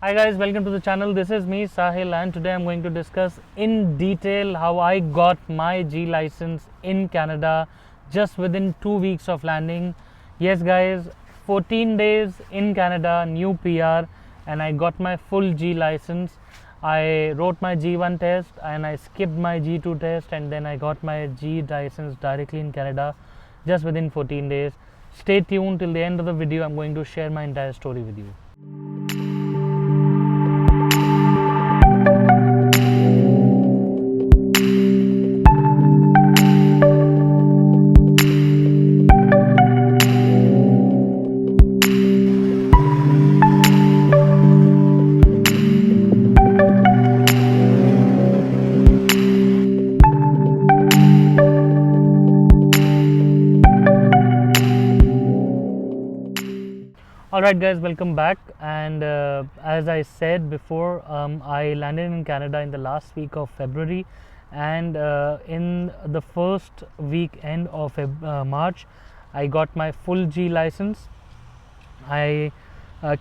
Hi guys, welcome to the channel. This is me Sahil and today I'm going to discuss in detail how I got my G license in Canada just within 2 weeks of landing. Yes guys, 14 days in Canada, new PR, and I got my full G license. I wrote my G1 test and I skipped my G2 test, and then I got my G license directly in Canada just within 14 days. Stay tuned till the end of the video. I'm going to share my entire story with you. Alright guys, welcome back, and as I said before, I landed in Canada in the last week of February, and in the first weekend of March I got my full G license. I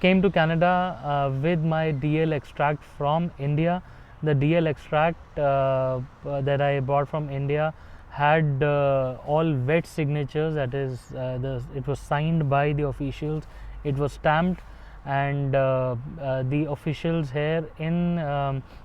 came to Canada with my DL extract from India. The DL extract that I bought from India had all wet signatures, that is, it was signed by the officials, it was stamped, and the officials here in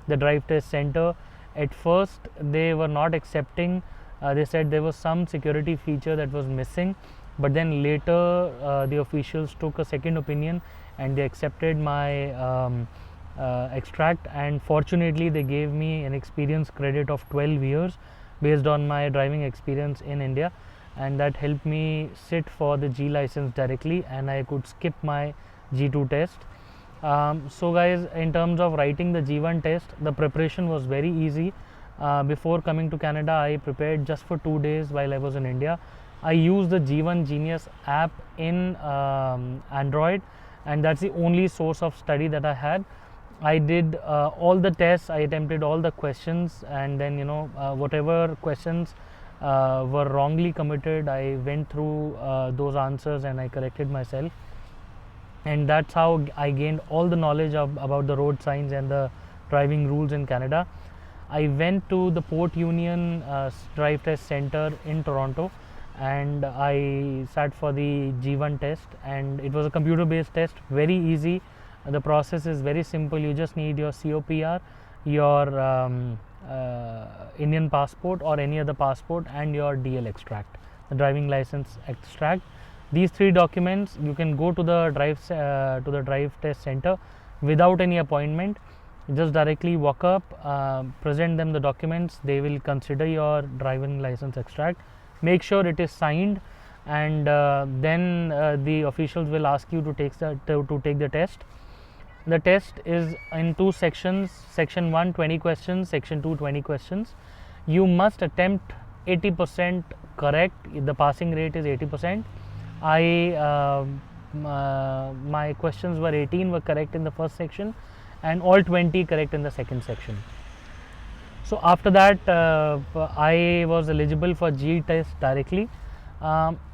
the drive test center, at first they were not accepting. They said there was some security feature that was missing, but then later the officials took a second opinion and they accepted my extract, and fortunately they gave me an experience credit of 12 years based on my driving experience in India, and that helped me sit for the G license directly, and I could skip my G2 test. So guys, in terms of writing the G1 test, the preparation was very easy. Before coming to Canada, I prepared just for 2 days while I was in India. I used the G1 Genius app in Android, and that's the only source of study that I had. I did all the tests, I attempted all the questions, and then whatever questions were wrongly committed, I went through those answers and I corrected myself, and that's how I gained all the knowledge about the road signs and the driving rules in Canada. I went to the Port Union Drive Test Center in Toronto, and I sat for the G1 test, and it was a computer based test, very easy. The process is very simple. You just need your COPR, your Indian passport or any other passport, and your DL extract, the driving license extract. These three documents, you can go to the drive test center without any appointment. Just directly walk up, present them the documents. They will consider your driving license extract. Make sure it is signed, and then the officials will ask you to take the test. The test is in two sections. Section 1, 20 questions. Section 2, 20 questions. You must attempt 80% correct. The passing rate is 80%. My questions were 18 were correct in the first section, and all 20 correct in the second section. So after that, I was eligible for G test directly.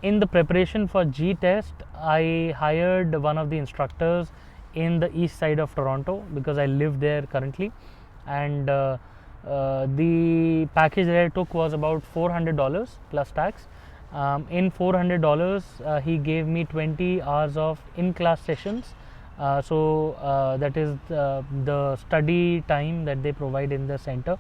In the preparation for G test, I hired one of the instructors in the east side of Toronto because I live there currently, and the package that I took was about $400 plus tax. In $400, he gave me 20 hours of in-class sessions. That is the study time that they provide in the center.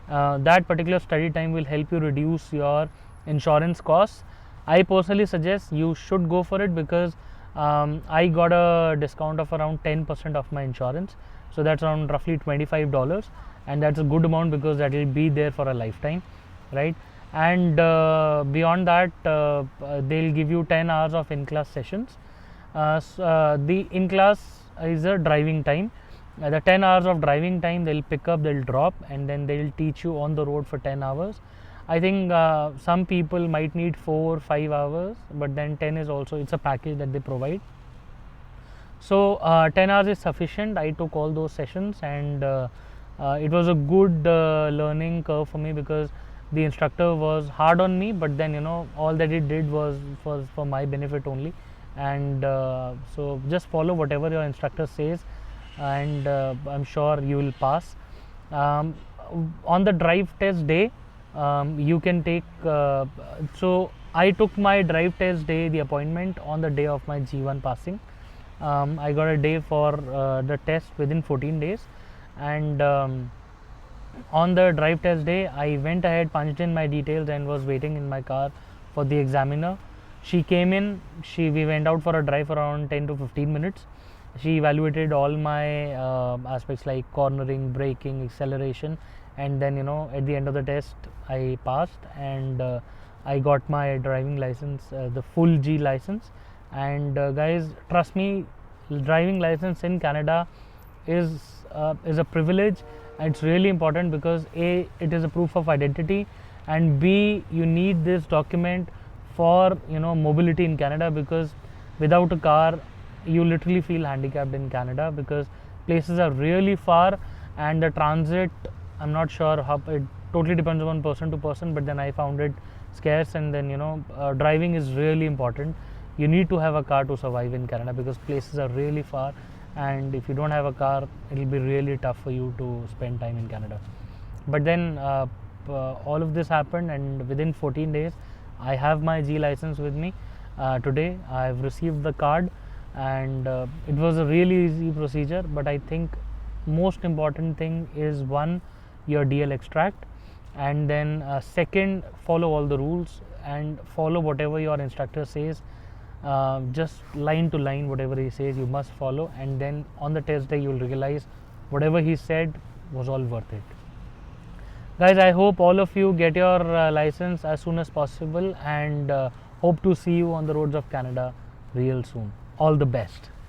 That particular study time will help you reduce your insurance costs. I personally suggest you should go for it because I got a discount of around 10% of my insurance, so that's around roughly $25, and that's a good amount because that will be there for a lifetime, right? And beyond that, they'll give you 10 hours of in-class sessions. The in-class is a driving time. The 10 hours of driving time, they'll pick up, they'll drop, and then they'll teach you on the road for 10 hours. I think some people might need 4 or 5 hours, but then 10 is also, it's a package that they provide. So 10 hours is sufficient. I took all those sessions, and it was a good learning curve for me because the instructor was hard on me, but then all that it did was for my benefit only. And so just follow whatever your instructor says. and I'm sure you will pass. um, on the drive test day, you can take so I took my drive test day, the appointment, on the day of my G1 passing. I got a day for the test within 14 days, and on the drive test day, I went ahead, punched in my details, and was waiting in my car for the examiner. She came in. We went out for a drive around 10 to 15 minutes. She evaluated all my aspects like cornering, braking, acceleration, and then at the end of the test, I passed, and I got my driving license, the full G license. And guys, trust me, driving license in Canada is a privilege. It's really important because A, it is a proof of identity, and B, you need this document for mobility in Canada, because without a car you literally feel handicapped in Canada, because places are really far, and the transit, I'm not sure how, it totally depends upon person to person, but then I found it scarce. And then driving is really important. You need to have a car to survive in Canada, because places are really far, and if you don't have a car, it'll be really tough for you to spend time in Canada. But then all of this happened, and within 14 days I have my G license with me. Today I've received the card, and it was a really easy procedure. But I think most important thing is, one, your DL extract, and then second, follow all the rules and follow whatever your instructor says. Just line to line, whatever he says you must follow, and then on the test day you will realize whatever he said was all worth it. Guys, I hope all of you get your license as soon as possible, and hope to see you on the roads of Canada real soon. All the best.